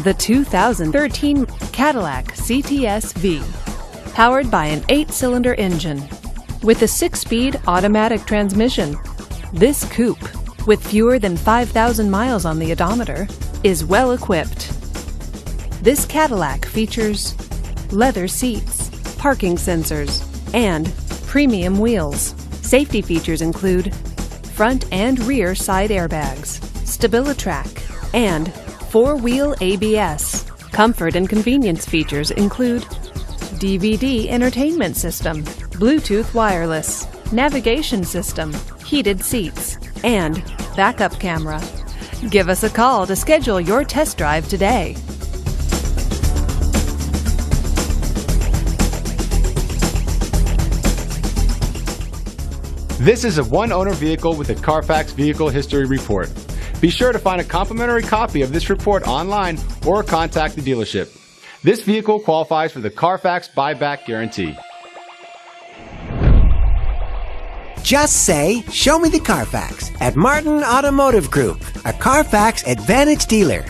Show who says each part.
Speaker 1: the 2013 Cadillac CTS-V. Powered by an 8-cylinder engine with a 6-speed automatic transmission, this coupe, with fewer than 5,000 miles on the odometer, is well equipped. This Cadillac features leather seats, parking sensors, and premium wheels. Safety features include front and rear side airbags, StabiliTrak, and 4-wheel ABS. Comfort and convenience features include DVD entertainment system, Bluetooth wireless, navigation system, heated seats, and backup camera. Give us a call to schedule your test drive today.
Speaker 2: This is a one-owner vehicle with a Carfax Vehicle History Report. Be sure to find a complimentary copy of this report online or contact the dealership. This vehicle qualifies for the Carfax Buyback Guarantee.
Speaker 3: Just say, "Show me the Carfax" at Martin Automotive Group, a Carfax Advantage dealer.